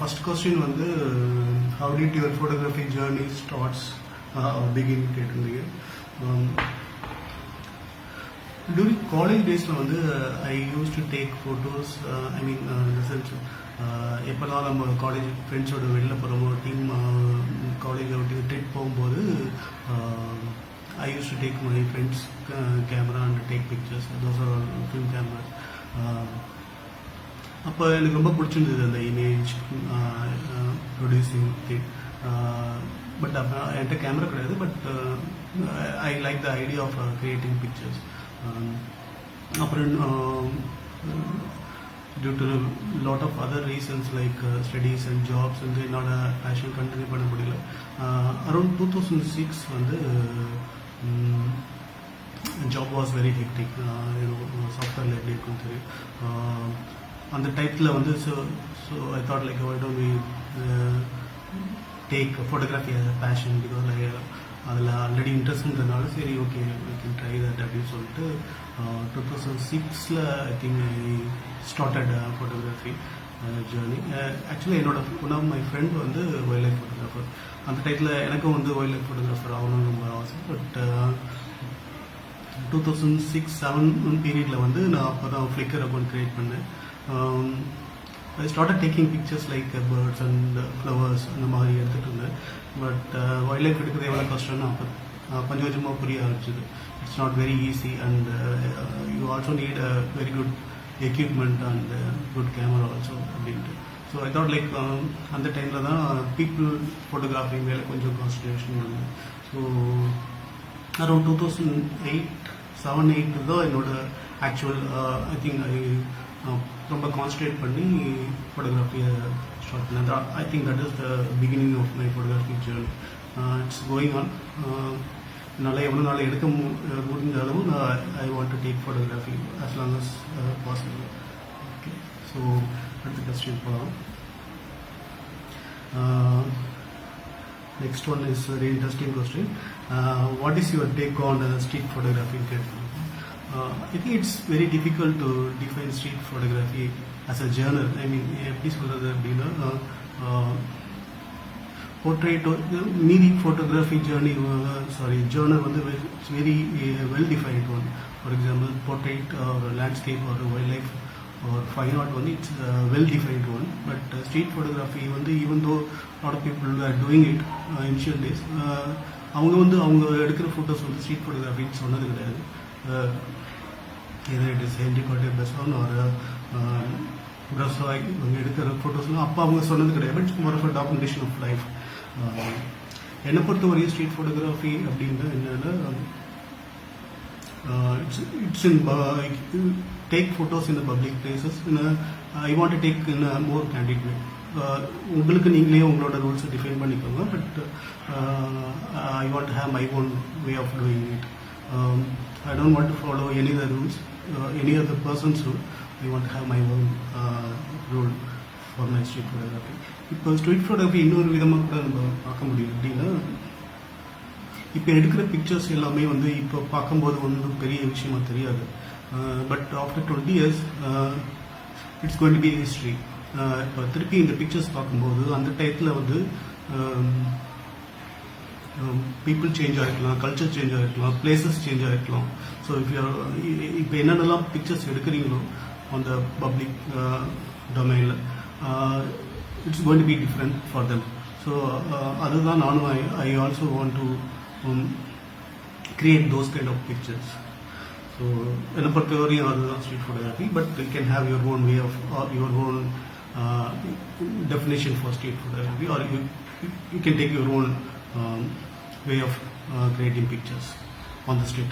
first question வந்து how did your photography journey starts begin கேட்டிருந்தீங்க. During college daysல வந்து I used to take photos. I mean in the sense எப்போல்லாம் நம்ம college ஃப்ரெண்ட்ஸோட வெளில போகிறோமோ டீம் காலேஜை விட்டு ட்ரிப் போகும்போது I used to take my friends' camera and take pictures. Those are film cameras. அப்போ எனக்கு ரொம்ப பிடிச்சிருந்தது அந்த இமேஜ் ப்ரொடியூசிங் திங். பட் என்கிட்ட கேமரா கிடையாது. But I like the idea of creating pictures. அப்புறம் due to lot of other reasons like studies and jobs வந்து என்னோட பேஷன் கண்டினியூ பண்ண முடியல. அரௌண்ட் 2006 வந்து ஜாப் வாஸ் வெரி ஹெக்டிக். சாஃப்ட்வேரில் எப்படி இருக்குன்னு தெரியும். அந்த டைத்தில் வந்து so I thought like why don't we take photography as a passion because like அதில் ஆல்ரெடி இன்ட்ரெஸ்ட்ன்றதுனால சரி okay we can try that அப்படின்னு சொல்லிட்டு 2006 ஐ think I started photography journey. Actually என்னோட ஒன் ஆஃப் மை ஃப்ரெண்ட் வந்து வைல்ட் லைஃப் ஃபோட்டோகிராஃபர். அந்த டைத்தில் எனக்கும் வந்து wild life photographer ஆகணும்னு ரொம்ப ஆசை. பட் 2006-07 பீரியடில் வந்து நான் அப்போ தான் ஃப்ளிக்கர் அக்கௌண்ட் க்ரியேட் பண்ணேன். I started taking pictures like birds and flowers அந்த மாதிரி எடுத்துகிட்டு இருந்தேன். பட் வைல்ட் லைஃப் எடுக்கிறது எவ்வளோ கஷ்டம்னு அப்போ கொஞ்சம் கொஞ்சமாக புரிய ஆரம்பிச்சிது. It's not very easy and you also need a very good equipment and good camera also அப்படின்ட்டு. ஸோ ஐ தாட் லைக் அந்த டைமில் தான் பீப்புள் ஃபோட்டோகிராஃபி மேலே கொஞ்சம் கான்சன்ட்ரேஷன் பண்ணேன். ஸோ அரௌண்ட் 2007-08 தான் என்னோட ஆக்சுவல் ஐ திங்க் ரொம்ப கான்சன்ட்ரேட் பண்ணி ஃபோட்டோகிராஃபியை ஸ்டார்ட் பண்ணேன். I think that is the beginning of my photography journey. It's going on. என்னால் எவ்வளோ நாள் எடுக்க முடிஞ்ச அளவு நான் I want to take photography as long as possible. Okay, so அடுத்த கொஸ்டின் போகலாம். Next one is a very interesting question. What is your take on street photography? I think it's very difficult to define street photography as a genre. I mean, எப்படி சொல்றது அப்படின்னா portrait மீதி photography journey genre வந்து it's very well defined one. For example, portrait or landscape or wildlife or fine art one, it's well defined one. But street photography வந்து even though a lot of people were doing it initial days, அவங்க வந்து அவங்க எடுக்கிற photos வந்து street ஃபோட்டோகிராஃபின்னு சொன்னது கிடையாது. either it is Henry Cartier-Bresson or Brassoy அவங்க எடுக்கிற ஃபோட்டோஸ்லாம் அப்போ அவங்க சொன்னது கிடையாது. But it's more of a documentation of life. என்னை பொறுத்த வரையும் ஸ்ட்ரீட் ஃபோட்டோகிராஃபி அப்படின்னா என்னென்னா it's in take photos in the public places. I want to take in a more candid way. உங்களுக்கு நீங்களே உங்களோட ரூல்ஸை டிஃபைன் பண்ணிக்கோங்க. But I want to have my own way of doing it. I don't want to follow any other rules, any other person's rule. I want to have my own rule for my street photography. இப்போ street photography இன்னொரு விதமாக கூட நம்ம பார்க்க முடியும். அப்படின்னா இப்போ எடுக்கிற பிக்சர்ஸ் எல்லாமே வந்து இப்போ பார்க்கும்போது ஒன்றும் பெரிய விஷயமா தெரியாது. But after 20 years it's going to be history. இப்போ திருப்பி இந்த பிக்சர்ஸ் பார்க்கும்போது அந்த டயத்தில் வந்து பீப்புள் சேஞ்ச் ஆகிருக்கலாம், கல்ச்சர் சேஞ்ச் ஆகிருக்கலாம், பிளேசஸ் சேஞ்ச் ஆகிருக்கலாம். ஸோ இப்போ என்னென்னலாம் பிக்சர்ஸ் எடுக்கிறீங்களோ அந்த பப்ளிக் டொமைனில் it's going to be different for them. So அதுதான் நானும் I also want to create those kind of pictures. So என்னை பொறுத்தவரையும் அதுதான் street photography. But you can have your own way of your own definition for street photography, or you can take your own way of creating pictures on the street.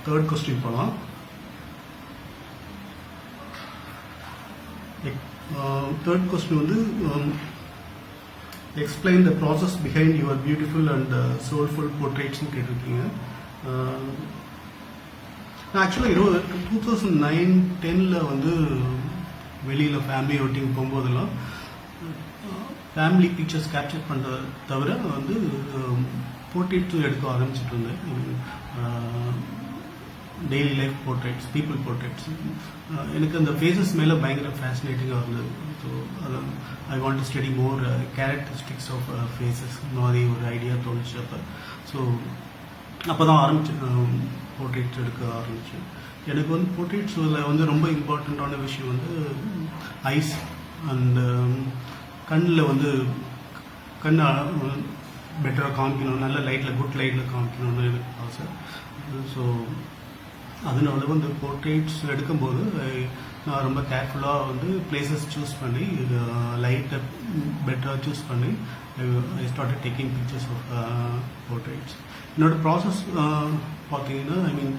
Third question போலாம். Third question வந்து explain the process behind your beautiful and soulful portraits னு கேட்டிருக்கீங்க. ஆக்சுவலாக 2009-10 வந்து வெளியில் family outing போகும்போதெல்லாம் family pictures capture பண்ணுறத தவிர வந்து போர்ட்ரேட்ஸும் எடுக்க ஆரம்பிச்சுட்டு இருந்தேன். Daily life portraits, people portraits. எனக்கு அந்த ஃபேஸஸ் மேலே பயங்கர ஃபேசினேட்டிங்காக இருந்தது. So I want to study more characteristics of faces மாதிரி ஒரு ஐடியா தோணுச்சு அப்போ. ஸோ அப்போ தான் போர்ட்ரேட்ஸ் எடுக்க ஆரம்பித்தேன். எனக்கு வந்து போர்ட்ரேட்ஸில் வந்து ரொம்ப இம்பார்ட்டண்ட்டான விஷயம் வந்து ஐஸ் அண்ட் கண்ணில் வந்து கண்ணை பெட்டராக காமிக்கணும், நல்ல லைட்டில் குட் லைட்டில் காமிக்கணும்னு எனக்கு ஆசை. ஸோ அதனால வந்து போர்ட்ரேட்ஸ் எடுக்கும்போது நான் ரொம்ப கேர்ஃபுல்லாக வந்து பிளேசஸ் சூஸ் பண்ணி லைட்டை பெட்டராக சூஸ் பண்ணி I started taking pictures of portraits. என்னோட ப்ராசஸ் பார்த்தீங்கன்னா I mean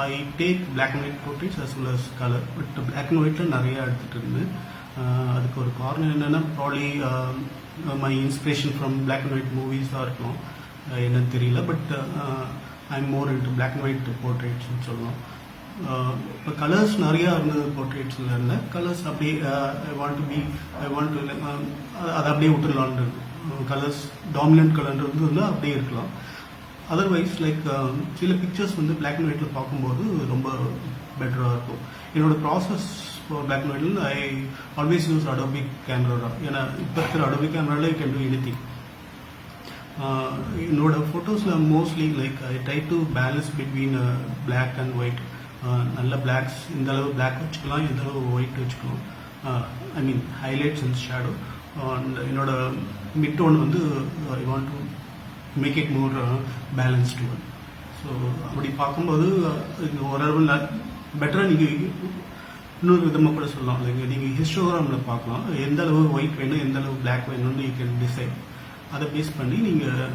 I take black and white portraits as well as colour. But black and ஒயிட்டில் நிறையா எடுத்துகிட்டு இருந்தேன். அதுக்கு ஒரு காரணம் என்னென்னா probably my inspiration from black and white மூவிஸாக இருக்கும், என்னன்னு தெரியல. But I'm more into black and white போர்ட்ரேட்ஸ்னு சொல்லலாம். இப்போ கலர்ஸ் நிறையா இருந்தது போர்ட்ரேட்ஸில் இருந்தேன். கலர்ஸ் அப்படியே ஐ வாண்ட் டு அதை அப்படியே விட்டுடலான்னு. கலர்ஸ் டாமினன்ட் கலர்ன்றது இருந்தால் அப்படியே இருக்கலாம். அதர்வைஸ் லைக் சில பிக்சர்ஸ் வந்து பிளாக் அண்ட் ஒயிட்டில் பார்க்கும்போது ரொம்ப பெட்டராக இருக்கும். என்னோட ப்ராசஸ் ஃபார் பிளாக் அண்ட் ஒயிட்டில் I always use Adobe camera தான். ஏன்னா இப்போ இருக்கிற அடோபி கேமராவில் யூ கேன் டூ எனிதிங். என்னோட ஃபோட்டோஸில் mostly like I try to balance between black and white. நல்ல பிளாக்ஸ் இந்த அளவு பிளாக் வச்சுக்கலாம், இந்த அளவு ஒயிட் வச்சுக்கலாம். I mean highlights and shadow. And என்னோட மிட் டோன் வந்து I want to make it more balanced one. So அப்படி பார்க்கும்போது ஓரளவு பெட்டராக நீங்கள் இன்னொரு விதமாக கூட சொல்லலாம். இல்லைங்க, நீங்கள் ஹிஸ்டோகிராமில் பார்க்கலாம் எந்த அளவு ஒயிட் வேணும், எந்த அளவு பிளாக் வேணும்னு யூ கேன் டிசைட். அதை பேஸ் பண்ணி நீங்கள்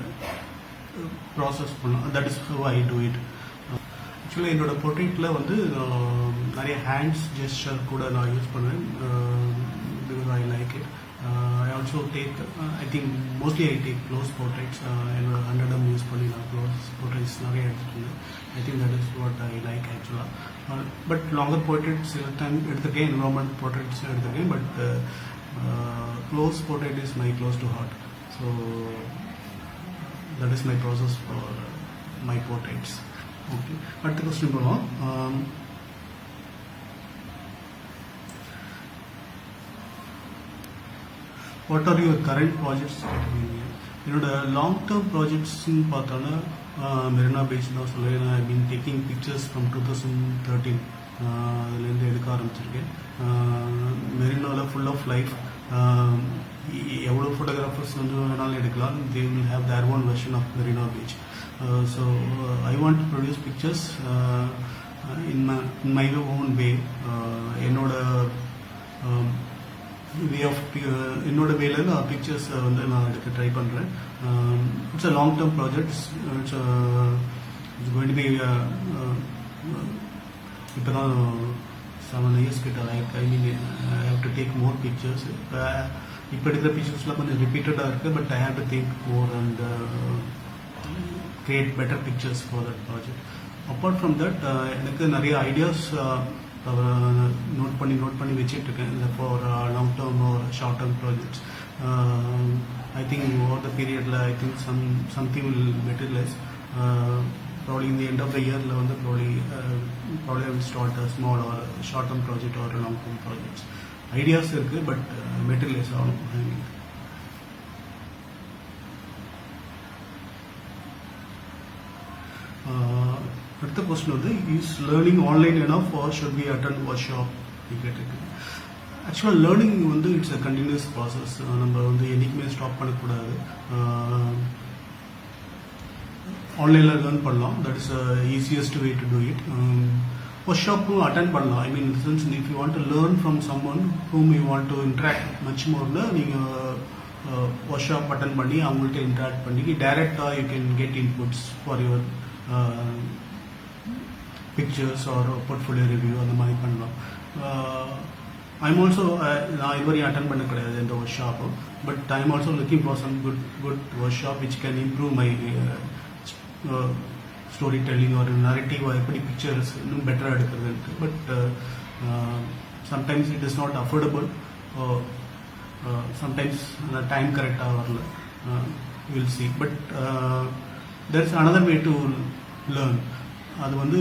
ப்ராசஸ் பண்ணலாம். That is how I do it. ஆக்சுவலாக என்னோட போர்ட்ரேட்டில் வந்து நிறைய ஹேண்ட்ஸ் ஜெஸ்டர் கூட நான் யூஸ் பண்ணுவேன். Because I like it. I also take, I think mostly I take close portraits. என்னோட 100 யூஸ் பண்ணி நான் க்ளோஸ் போர்ட்ரேட்ஸ் நிறைய எடுத்துருந்தேன். I think that is what I like actually. But longer portraits சில time எடுத்திருக்கேன், environment portraits எடுத்திருக்கேன். But close portrait is my close to heart. So that is my process for my portraits. Okay, அடுத்த question போகலாம். What are your current projects? என்னோட long term ப்ராஜெக்ட்ஸ்ன்னு பார்த்தோன்னா Marina beach தான் சொல்லுவேன். I mean taking pictures from 2013 அதுலேருந்து எடுக்க ஆரம்பிச்சிருக்கேன். மெரினாவில் ஃபுல் ஆஃப் லைஃப். எவ்வளோ ஃபோட்டோகிராஃபர்ஸ் வந்து வேணாலும் எடுக்கலாம். They will have their own version of Marina beach. So I want to produce pictures in my own way. என்னோட வே ஆஃப் என்னோட வேல நான் பிக்சர்ஸ் வந்து நான் எடுக்க ட்ரை பண்ணுறேன். It's a long term projects. It's going to be இப்போ தான் 7 years கிட்ட I mean I have to take more pictures. இப்போ எடுக்கிற பிக்சர்ஸ்லாம் கொஞ்சம் ரிப்பீட்டடாக இருக்குது. But I have to think more and create better pictures for that project. Apart from that எனக்கு நிறைய ஐடியாஸ் நோட் பண்ணி வச்சுட்ருக்கேன் for long term or short term projects. I think over the பீரியடில் I think something will materialise. probably in the end of the year வந்து probably I will start a small or short term project or long term projects. Ideas இருக்குது, but materialise ஆகணும். அடுத்த question வந்து is learning online enough or should be attend workshop கேட்டிருக்கு. ஆக்சுவலாக learning வந்து it's a continuous process. நம்ம வந்து என்றைக்குமே ஸ்டாப் பண்ணக்கூடாது. ஆன்லைனில் லேர்ன் பண்ணலாம். That is easiest way to do it. ஒர்க் ஷாப்பும் அட்டென்ட் பண்ணலாம். I mean sense if you want to learn from someone whom you want to interact much மோர்னா நீங்கள் ஒர்க் ஷாப் அட்டென்ட் பண்ணி அவங்கள்ட்ட இன்ட்ராக்ட் பண்ணி டைரெக்டாக you can get inputs for your pictures or portfolio review அந்த மாதிரி பண்ணலாம். I'm also நான் இதுவரையும் அட்டன் பண்ண கிடையாது இந்த ஒர்க் ஷாப்பும். But I'm also looking for some good workshop which can improve my storytelling ஒரு நரேட்டிவ் எப்படி பிக்சர்ஸ் இன்னும் பெட்டராக எடுக்கிறதுக்கு. But sometimes it is not affordable. Sometimes அந்த டைம் கரெக்டாக வரல. Will see. But there is another way to learn. அது வந்து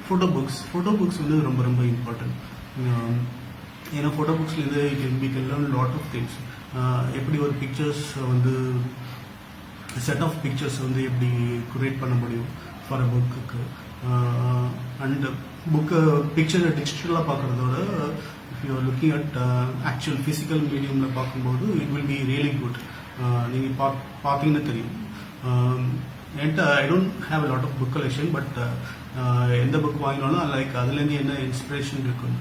ஃபோட்டோ புக்ஸ் வந்து ரொம்ப ரொம்ப இம்பார்ட்டன்ட். ஏன்னா ஃபோட்டோ புக்ஸ்லேருந்து we can learn lot of things. எப்படி ஒரு பிக்சர்ஸ் வந்து செட் ஆஃப் பிக்சர்ஸ் வந்து எப்படி க்ரியேட் பண்ண முடியும் ஃபார் அ புக்குக்கு. அண்ட் புக்கு பிக்சரை டிஜிட்டலாக பார்க்குறதோட if you are looking at actual physical மீடியமில் பார்க்கும்போது it will be really good. நீங்கள் பார்த்தீங்கன்னா தெரியும். என்கிட்ட I don't have a lot of book collection, but எந்த புக் வாங்கினாலும் லைக் அதுலேருந்து என்ன இன்ஸ்பிரேஷன் இருக்குன்னு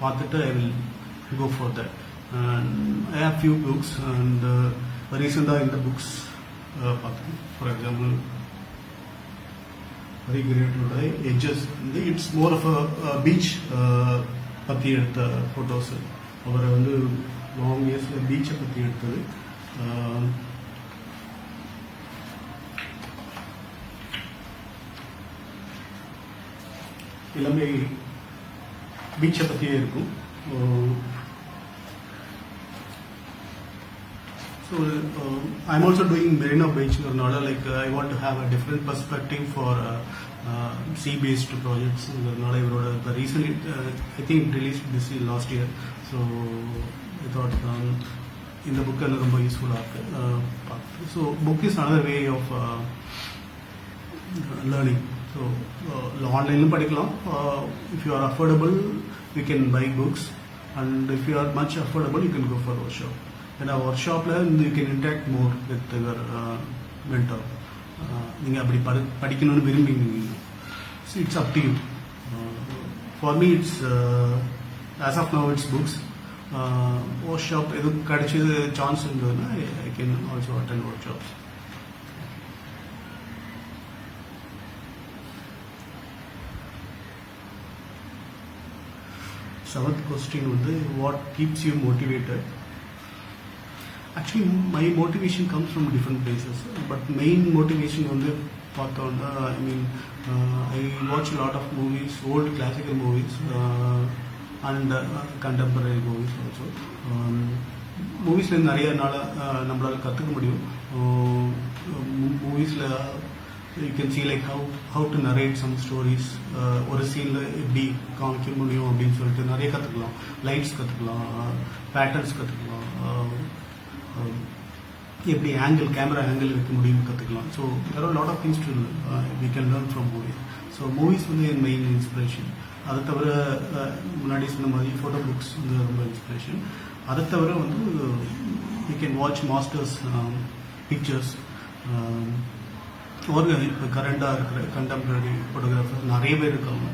பார்த்துட்டு I will go for that. I have few books and ரீசெண்டாக இந்த புக்ஸ் பார்த்தேன். ஃபார் எக்ஸாம்பிள் ஹரி கிரேட்டோட எட்ஜஸ் வந்து it's more of a beach பற்றி எடுத்த ஃபோட்டோஸ். அவரை வந்து லாங் இயர்ஸில் பீச்சை பற்றி எடுத்தது. எல்லாமே பீச்சை பற்றியே இருக்கும். So I'm also doing Marina Beach Nala, like I want to have a different perspective for sea-based projects. The recently I think it released this year, last year, so I thought in the book ரொம்ப யூஸ்ஃபுல்லாக இருக்கு. So book is another way of learning. So ஆன்லைன்லையும் படிக்கலாம். If you are affordable you can buy books, and if you are much affordable you can go for workshop. And our workshopல you can interact more with your mentor. நீங்கள் அப்படி படிக்கணும்னு விரும்புவீங்க. So it's up to you. For me it's as of now it's books. Workshop எது கிடைச்சது chance இருந்ததுன்னா I can also attend workshops. Seventh question வந்து what keeps you motivated? Actually my motivation comes from different places, but main motivation வந்து பார்த்தோம்னா I mean I watch a lot of movies, old classical movies and contemporary movies also. மூவிஸ்லேருந்து நிறைய நம்மளால் கற்றுக்க முடியும். மூவிஸில் you can see like how to narrate some stories. ஒரு சீனில் எப்படி காமிக்க முடியும் அப்படின்னு சொல்லிட்டு நிறைய கற்றுக்கலாம். லைட்ஸ் கற்றுக்கலாம், பேட்டர்ன்ஸ் கற்றுக்கலாம், எப்படி கேமரா ஆங்கிள் வைக்க முடியும்னு கற்றுக்கலாம். So there are a lot of things to we can learn from movies. So movies வந்து என் மெயின் இன்ஸ்பிரேஷன். அதை தவிர முன்னாடி சொன்ன மாதிரி ஃபோட்டோ புக்ஸ் வந்து ரொம்ப இன்ஸ்பிரேஷன். அதை தவிர வந்து we can watch masters pictures. ஒரு இப்போ கரண்டாக இருக்கிற கண்டெம்பரரி ஃபோட்டோகிராஃபர்ஸ் நிறைய பேர் இருக்காங்க.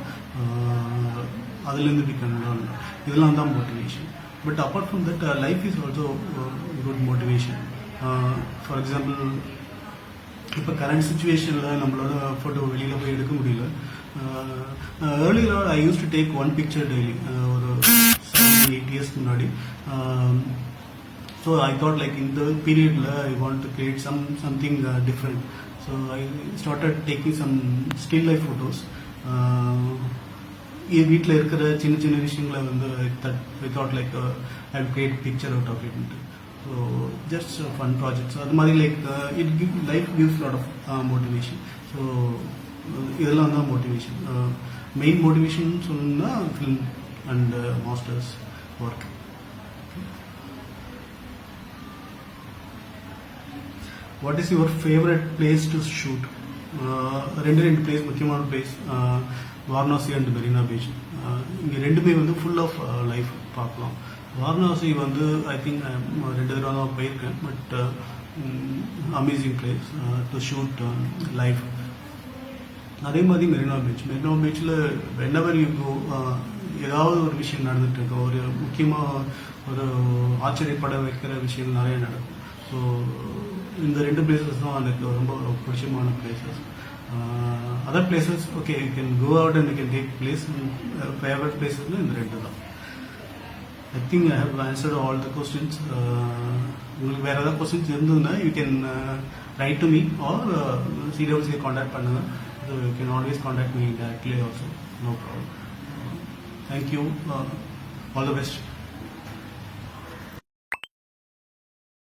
அதுலேருந்து வி கேன் லேர்ன். இதெல்லாம் தான் motivation. But apart from that life is also good motivation. For example இப்போ கரண்ட் சுச்சுவேஷனில் நம்மளோட ஃபோட்டோ வெளியில் போய் எடுக்க முடியல. ஏர்லியில் I use to take one picture daily, ஒரு 7-8 years முன்னாடி. So I thought like in the period I want to create something different. So I started taking some still life photos. வீட்டில் இருக்கிற சின்ன சின்ன விஷயங்களை வந்து I thought like I would create a picture out of it. So just fun projects. அது மாதிரி like life gives a lot of motivation. So இதெல்லாம் தான் motivation. Main motivation சொல்லணும்னா film and masters work. What is your favorite place to shoot? ரெண்டு place, முக்கியமான place Varanasi and Marina beach. இங்கே ரெண்டுமே வந்து ஃபுல் ஆஃப் லைஃப் பார்க்கலாம். வாரணாசி வந்து ஐ திங்க் 2 தடவை தான் போயிருக்கேன், but amazing place to shoot life. அதே மாதிரி மெரினா பீச்சில் whenever you go ஏதாவது ஒரு விஷயம் நடந்துட்டு இருக்கு, ஒரு முக்கியமாக ஒரு ஆச்சரியப்பட வைக்கிற விஷயம் நிறைய நடக்கும். ஸோ இந்த ரெண்டு பிளேசஸ் தான் எனக்கு ரொம்ப பிடிச்சமான places. Other places okay you can go out and you can take place. Favourite பிளேசஸ்னு இந்த ரெண்டு தான். I think I have answered all the questions. உங்களுக்கு வேறு ஏதாவது கொஸ்டின்ஸ் இருந்ததுன்னா you can write to me or சிடபிள்யூசியை காண்டாக்ட் பண்ணுங்கள். So you can always contact me directly also, no problem. Thank you, all the best.